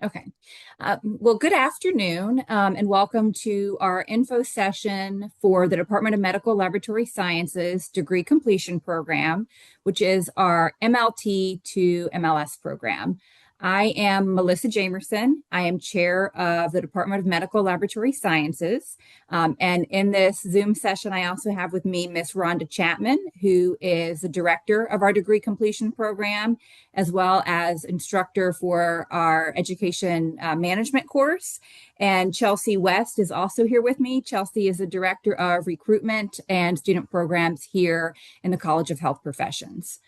Okay. Well, good afternoon, and welcome to our info session for the Department of Medical Laboratory Sciences Degree Completion Program, which is our MLT to MLS program. I am Melissa Jamerson. I am chair of the Department of Medical Laboratory Sciences. And in this Zoom session, I also have with me Miss Rhonda Chapman, who is the director of our degree completion program, as well as instructor for our education management course. And Chelsea West is also here with me. Chelsea is the director of recruitment and student programs here in the College of Health Professions.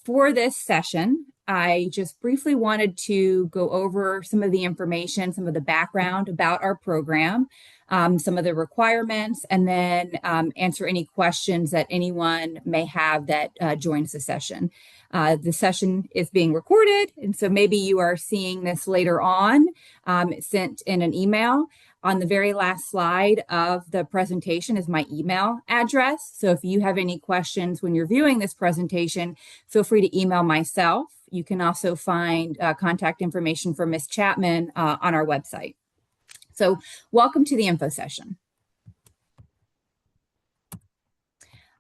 For this session, I just briefly wanted to go over some of the information, some of the background about our program, some of the requirements, and then answer any questions that anyone may have that joins the session. The session is being recorded, and so maybe you are seeing this later on, sent in an email. On the very last slide of the presentation is my email address. So if you have any questions when you're viewing this presentation, feel free to email myself. You can also find contact information for Ms. Chapman on our website. So welcome to the info session. A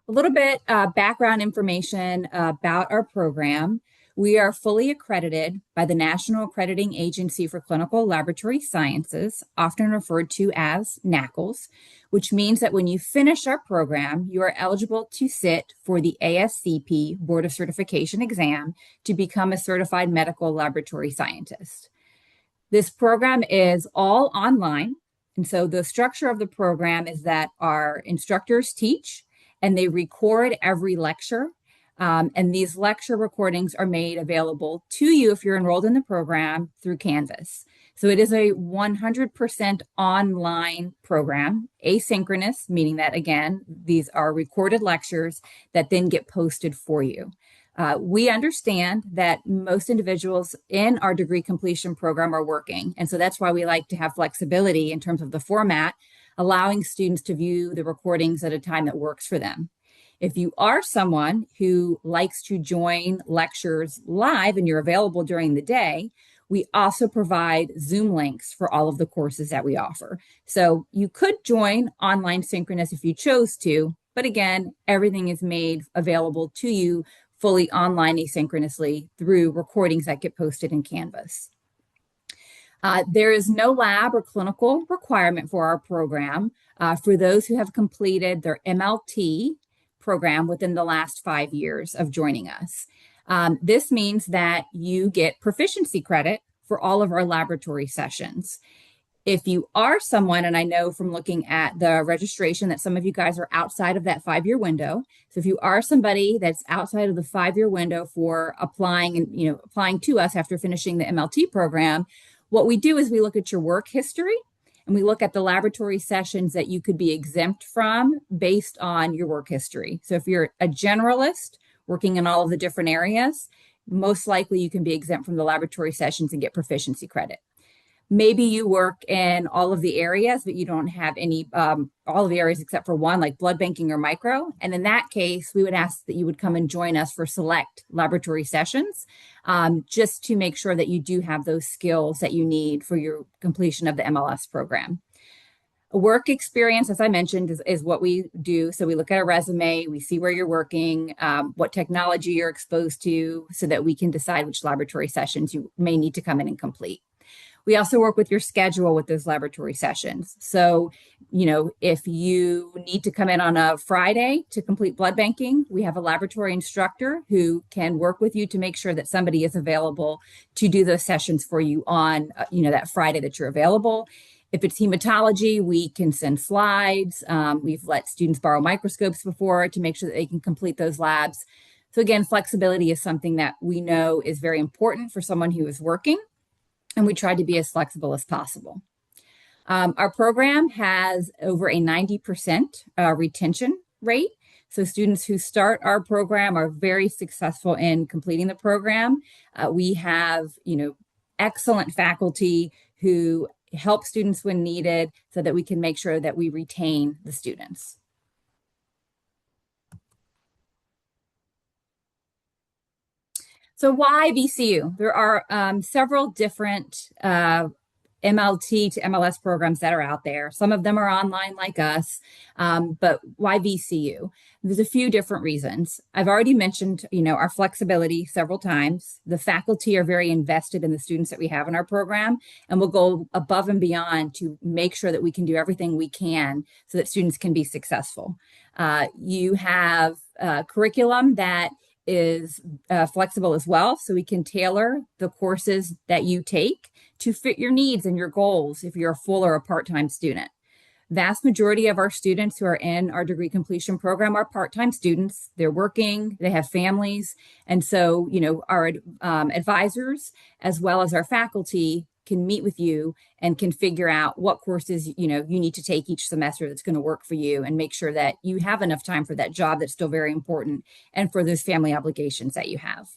little bit background information about our program. We are fully accredited by the National Accrediting Agency for Clinical Laboratory Sciences, often referred to as NACLS, which means that when you finish our program, you are eligible to sit for the ASCP Board of Certification exam to become a certified medical laboratory scientist. This program is all online, and so the structure of the program is that our instructors teach and they record every lecture. And these lecture recordings are made available to you if you're enrolled in the program through Canvas. So it is a 100% online program, asynchronous, meaning that, again, these are recorded lectures that then get posted for you. We understand that most individuals in our degree completion program are working. And so that's why we like to have flexibility in terms of the format, allowing students to view the recordings at a time that works for them. If you are someone who likes to join lectures live and you're available during the day, we also provide Zoom links for all of the courses that we offer. So you could join online synchronous if you chose to, but again, everything is made available to you fully online asynchronously through recordings that get posted in Canvas. There is no lab or clinical requirement for our program for those who have completed their MLT program within the last 5 years of joining us. This means that you get proficiency credit for all of our laboratory sessions. If you are someone, and I know from looking at the registration that some of you guys are outside of that 5-year window. So if you are somebody that's outside of the 5-year window for applying and applying to us after finishing the MLT program, what we do is we look at your work history and we look at the laboratory sessions that you could be exempt from based on your work history. So if you're a generalist working in all of the different areas, most likely you can be exempt from the laboratory sessions and get proficiency credit. Maybe you work in all of the areas, but you don't have any, all of the areas except for one, like blood banking or micro. And in that case, we would ask that you would come and join us for select laboratory sessions, just to make sure that you do have those skills that you need for your completion of the MLS program. Work experience, as I mentioned, is what we do. So we look at a resume, we see where you're working, what technology you're exposed to, so that we can decide which laboratory sessions you may need to come in and complete. We also work with your schedule with those laboratory sessions. So, if you need to come in on a Friday to complete blood banking, we have a laboratory instructor who can work with you to make sure that somebody is available to do those sessions for you on, that Friday that you're available. If it's hematology, we can send slides. We've let students borrow microscopes before to make sure that they can complete those labs. So again, flexibility is something that we know is very important for someone who is working, and we try to be as flexible as possible. Our program has over a 90% retention rate. So students who start our program are very successful in completing the program. We have, excellent faculty who help students when needed so that we can make sure that we retain the students. So why VCU? There are several different MLT to MLS programs that are out there. Some of them are online like us, but why VCU? There's a few different reasons. I've already mentioned, our flexibility several times. The faculty are very invested in the students that we have in our program, and we'll go above and beyond to make sure that we can do everything we can so that students can be successful. You have curriculum that is flexible as well, so we can tailor the courses that you take to fit your needs and your goals if you're a full or a part-time student. Vast majority of our students who are in our degree completion program are part-time students. They're working, they have families, and so our advisors as well as our faculty can meet with you and can figure out what courses you need to take each semester that's going to work for you, and make sure that you have enough time for that job that's still very important and for those family obligations that you have.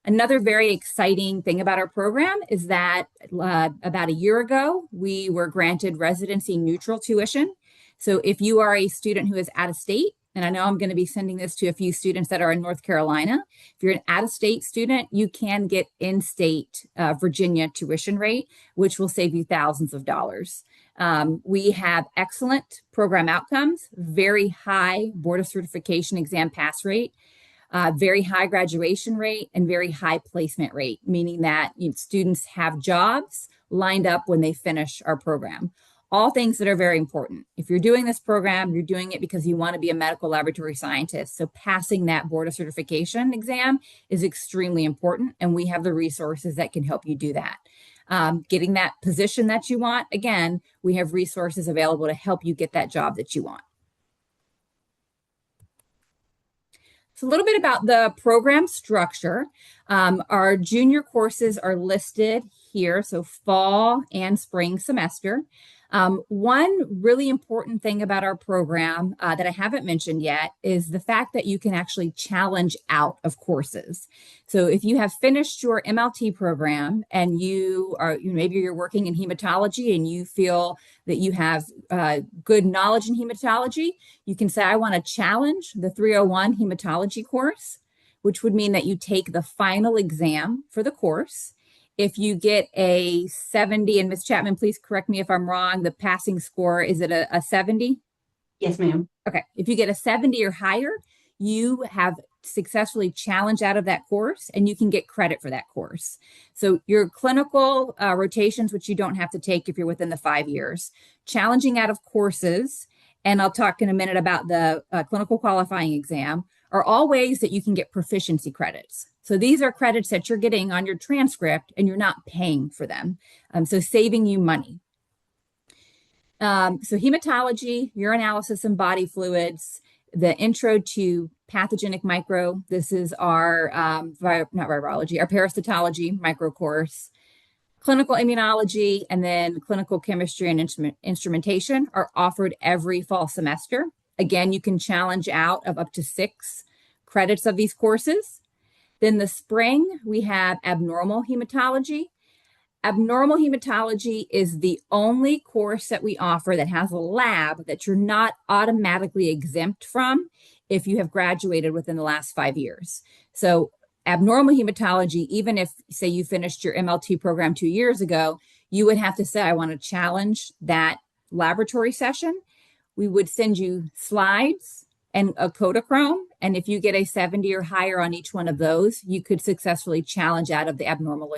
Another very exciting thing about our program is that about a year ago, we were granted residency neutral tuition. So if you are a student who is out of state, and I know I'm going to be sending this to a few students that are in North Carolina, if you're an out-of-state student, you can get in-state Virginia tuition rate, which will save you thousands of dollars. We have excellent program outcomes, very high Board of Certification exam pass rate, very high graduation rate, and very high placement rate, meaning that students have jobs lined up when they finish our program. All things that are very important. If you're doing this program, you're doing it because you want to be a medical laboratory scientist. So passing that Board of Certification exam is extremely important, and we have the resources that can help you do that. Getting that position that you want, again, we have resources available to help you get that job that you want. So a little bit about the program structure. Our junior courses are listed here, so fall and spring semester. One really important thing about our program that I haven't mentioned yet is the fact that you can actually challenge out of courses. So if you have finished your MLT program and maybe you're working in hematology and you feel that you have good knowledge in hematology, you can say, I want to challenge the 301 hematology course, which would mean that you take the final exam for the course. If you get a 70, and Ms. Chapman, please correct me if I'm wrong, the passing score, is it a 70? Yes, ma'am. Okay. If you get a 70 or higher, you have successfully challenged out of that course and you can get credit for that course. So your clinical rotations, which you don't have to take if you're within the 5 years, challenging out of courses, and I'll talk in a minute about the clinical qualifying exam, are all ways that you can get proficiency credits. So these are credits that you're getting on your transcript and you're not paying for them. So saving you money. So hematology, urinalysis and body fluids, the intro to pathogenic micro. This is our, not virology, our parasitology micro course. Clinical immunology and then clinical chemistry and instrumentation are offered every fall semester. Again, you can challenge out of up to 6 credits of these courses. Then the spring, we have abnormal hematology. Abnormal hematology is the only course that we offer that has a lab that you're not automatically exempt from if you have graduated within the last 5 years. So abnormal hematology, even if, say, you finished your MLT program 2 years ago, you would have to say, I want to challenge that laboratory session. We would send you slides and a Kodachrome. And if you get a 70 or higher on each one of those, you could successfully challenge out of the abnormal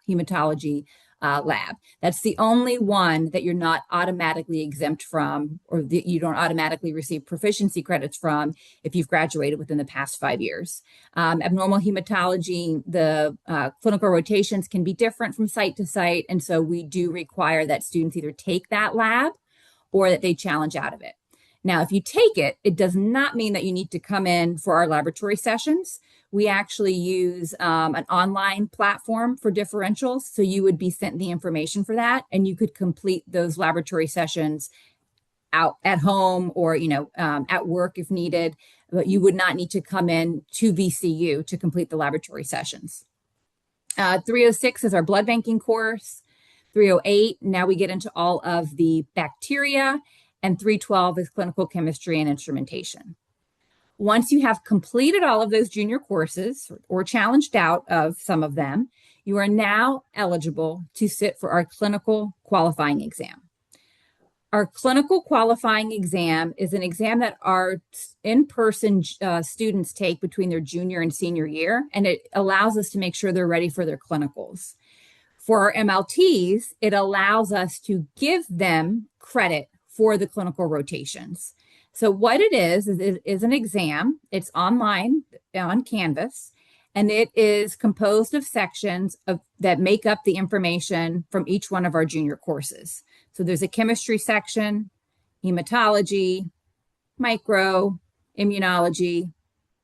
hematology lab. That's the only one that you're not automatically exempt from, or that you don't automatically receive proficiency credits from if you've graduated within the past 5 years. Abnormal hematology, the clinical rotations can be different from site to site. And so we do require that students either take that lab or that they challenge out of it. Now, if you take it, it does not mean that you need to come in for our laboratory sessions. We actually use an online platform for differentials. So you would be sent the information for that, and you could complete those laboratory sessions out at home or, at work if needed, but you would not need to come in to VCU to complete the laboratory sessions. 306 is our blood banking course. 308, now we get into all of the bacteria, and 312 is clinical chemistry and instrumentation. Once you have completed all of those junior courses or challenged out of some of them, you are now eligible to sit for our clinical qualifying exam. Our clinical qualifying exam is an exam that our in-person students take between their junior and senior year, and it allows us to make sure they're ready for their clinicals. For our MLTs, it allows us to give them credit for the clinical rotations. So what it is an exam. It's online on Canvas, and it is composed of sections that make up the information from each one of our junior courses. So there's a chemistry section, hematology, micro, immunology,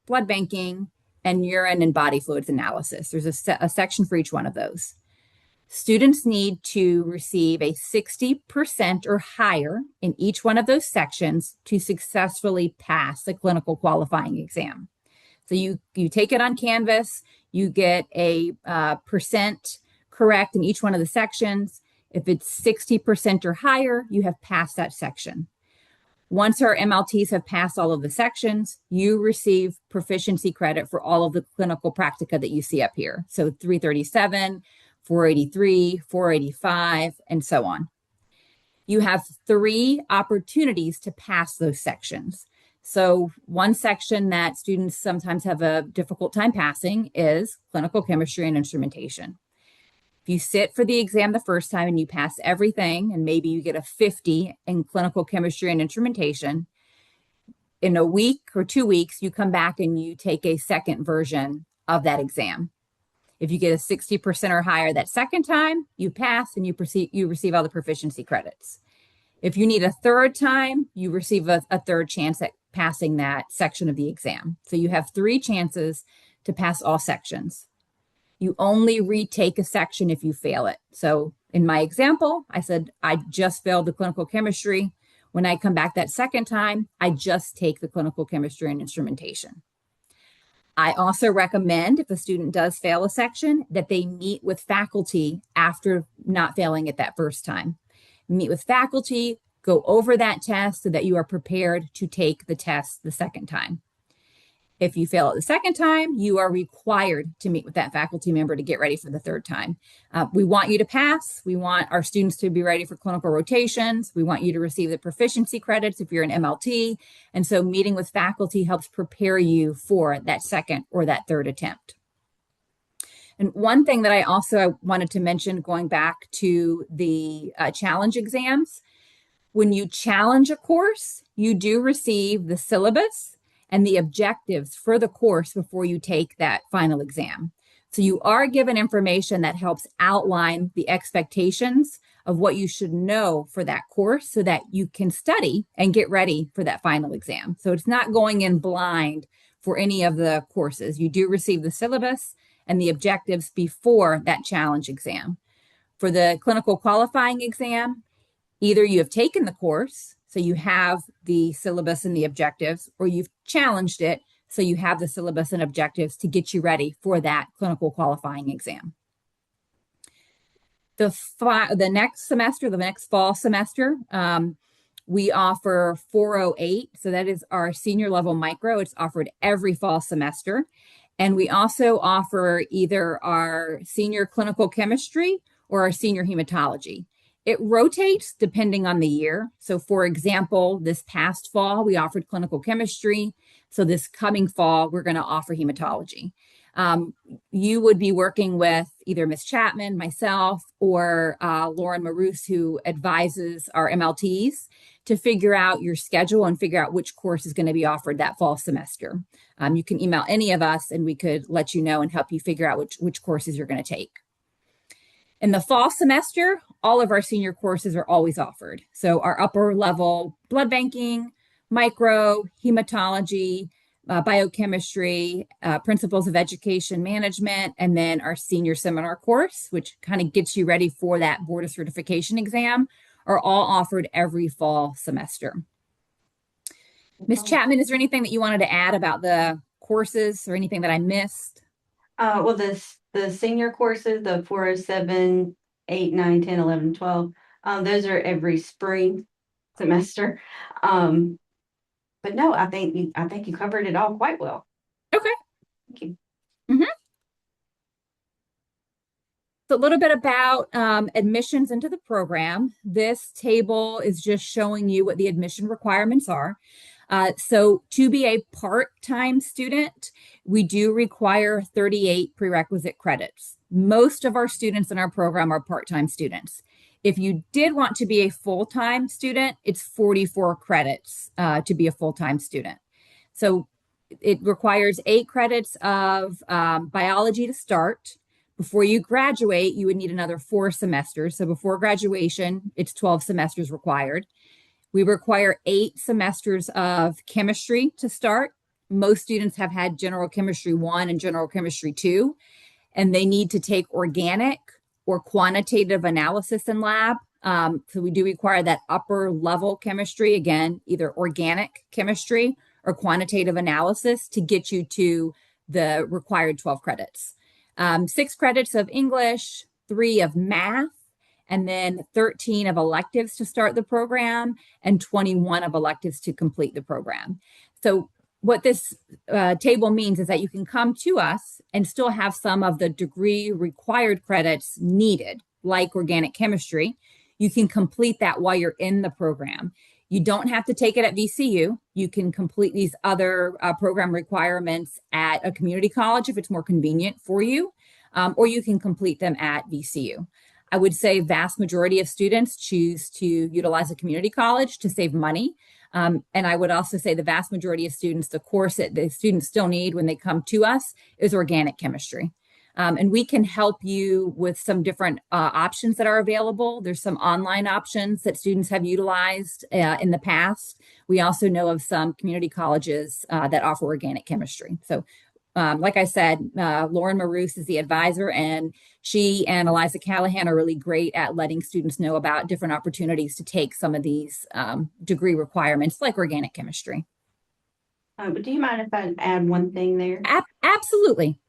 blood banking, and urine and body fluids analysis. There's a section for each one of those. Students need to receive a 60% or higher in each one of those sections to successfully pass the clinical qualifying exam. So you take it on Canvas, you get a percent correct in each one of the sections. If it's 60% or higher, you have passed that section. Once our MLTs have passed all of the sections, you receive proficiency credit for all of the clinical practica that you see up here. So 337, 483, 485, and so on. You have 3 opportunities to pass those sections. So one section that students sometimes have a difficult time passing is clinical chemistry and instrumentation. If you sit for the exam the first time and you pass everything, and maybe you get a 50 in clinical chemistry and instrumentation, in a week or 2 weeks, you come back and you take a second version of that exam. If you get a 60% or higher that second time, you pass and you receive all the proficiency credits. If you need a third time, you receive a third chance at passing that section of the exam. So you have 3 chances to pass all sections. You only retake a section if you fail it. So in my example, I said, I just failed the clinical chemistry. When I come back that second time, I just take the clinical chemistry and instrumentation. I also recommend, if a student does fail a section, that they meet with faculty after not failing it that first time. Meet with faculty, go over that test so that you are prepared to take the test the second time. If you fail it the second time, you are required to meet with that faculty member to get ready for the third time. We want you to pass. We want our students to be ready for clinical rotations. We want you to receive the proficiency credits if you're an MLT. And so meeting with faculty helps prepare you for that second or that third attempt. And one thing that I also wanted to mention, going back to the challenge exams, when you challenge a course, you do receive the syllabus and the objectives for the course before you take that final exam. So you are given information that helps outline the expectations of what you should know for that course so that you can study and get ready for that final exam. So it's not going in blind for any of the courses. You do receive the syllabus and the objectives before that challenge exam. For the clinical qualifying exam, either you have taken the course, so you have the syllabus and the objectives, or you've challenged it, so you have the syllabus and objectives to get you ready for that clinical qualifying exam. The next semester, the next fall semester, we offer 408. So that is our senior level micro. It's offered every fall semester. And we also offer either our senior clinical chemistry or our senior hematology. It rotates depending on the year. So for example, this past fall, we offered clinical chemistry. So this coming fall, we're going to offer hematology. You would be working with either Ms. Chapman, myself, or Lauren Maroose, who advises our MLTs, to figure out your schedule and figure out which course is going to be offered that fall semester. You can email any of us and we could let you know and help you figure out which courses you're going to take. In the fall semester, all of our senior courses are always offered. So our upper level blood banking, micro, hematology, biochemistry, principles of education management, and then our senior seminar course, which kind of gets you ready for that board of certification exam, are all offered every fall semester. Ms. Chapman, is there anything that you wanted to add about the courses or anything that I missed? Well, the senior courses, the 407, 8, 9, 10, 11, 12, those are every spring semester. But But no, I think you covered it all quite well. Okay. Thank you. Mhm. So a little bit about admissions into the program. This table is just showing you what the admission requirements are. So to be a part-time student, we do require 38 prerequisite credits. Most of our students in our program are part-time students. If you did want to be a full-time student, it's 44 credits to be a full-time student. So it requires 8 credits of biology to start. Before you graduate, you would need another 4 semesters. So before graduation, it's 12 semesters required. We require 8 semesters of chemistry to start. Most students have had General Chemistry 1 and General Chemistry 2, and they need to take organic or quantitative analysis in lab. So we do require that upper level chemistry, again, either organic chemistry or quantitative analysis to get you to the required 12 credits. 6 credits of English, 3 of math, and then 13 of electives to start the program, and 21 of electives to complete the program. So what this table means is that you can come to us and still have some of the degree required credits needed, like organic chemistry. You can complete that while you're in the program. You don't have to take it at VCU. You can complete these other program requirements at a community college if it's more convenient for you, or you can complete them at VCU. I would say vast majority of students choose to utilize a community college to save money. And I would also say the vast majority of students, the course that the students still need when they come to us is organic chemistry. And we can help you with some different options that are available. There's some online options that students have utilized in the past. We also know of some community colleges that offer organic chemistry. So like I said, Lauren Maroose is the advisor, and she and Eliza Callahan are really great at letting students know about different opportunities to take some of these degree requirements, like organic chemistry. But do you mind if I add one thing there? Absolutely.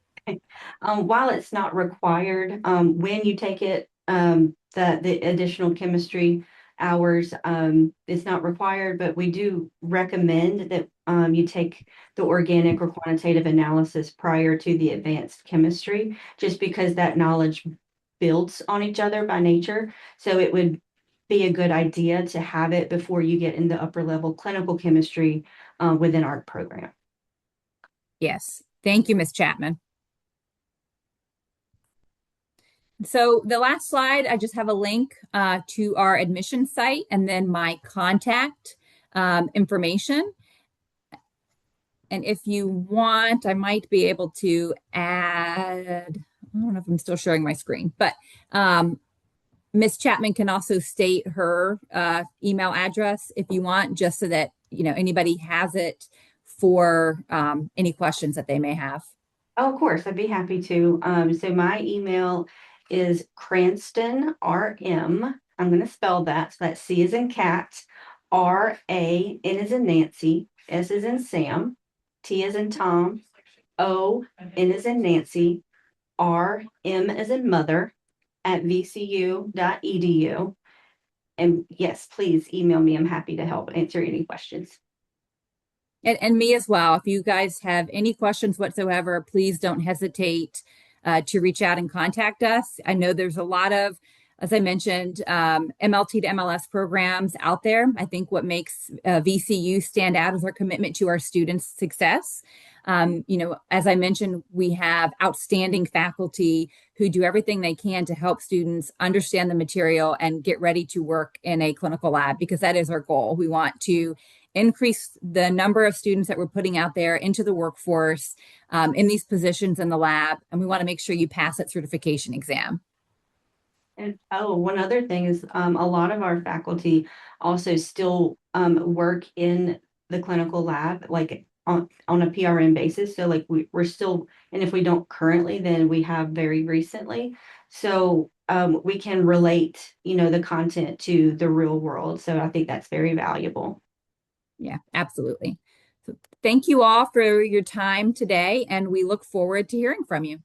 While it's not required, when you take it, the additional chemistry hours, it's not required, but we do recommend that you take the organic or quantitative analysis prior to the advanced chemistry, just because that knowledge builds on each other by nature. So it would be a good idea to have it before you get into upper level clinical chemistry within our program. Yes. Thank you, Ms. Chapman. So the last slide, I just have a link to our admission site and then my contact information. And if you want, I might be able to add, I don't know if I'm still showing my screen, but Ms. Chapman can also state her email address if you want, just so that anybody has it for any questions that they may have. Oh, of course, I'd be happy to. So my email is Cranston RM. I'm going to spell that. So that's C as in cat, R-A, N as in Nancy, S as in Sam, T as in Tom, O, N as in Nancy, R, M as in mother, at vcu.edu. And yes, please email me. I'm happy to help answer any questions. And me as well. If you guys have any questions whatsoever, please don't hesitate to reach out and contact us. I know there's a lot of, as I mentioned, MLT to MLS programs out there. I think what makes VCU stand out is our commitment to our students' success. As I mentioned, we have outstanding faculty who do everything they can to help students understand the material and get ready to work in a clinical lab, because that is our goal. We want to increase the number of students that we're putting out there into the workforce in these positions in the lab, and we want to make sure you pass that certification exam. And one other thing is a lot of our faculty also still work in the clinical lab, like on a PRN basis. So like we're still, and if we don't currently, then we have very recently. So we can relate, the content to the real world. So I think that's very valuable. Yeah, absolutely. So thank you all for your time today, and we look forward to hearing from you.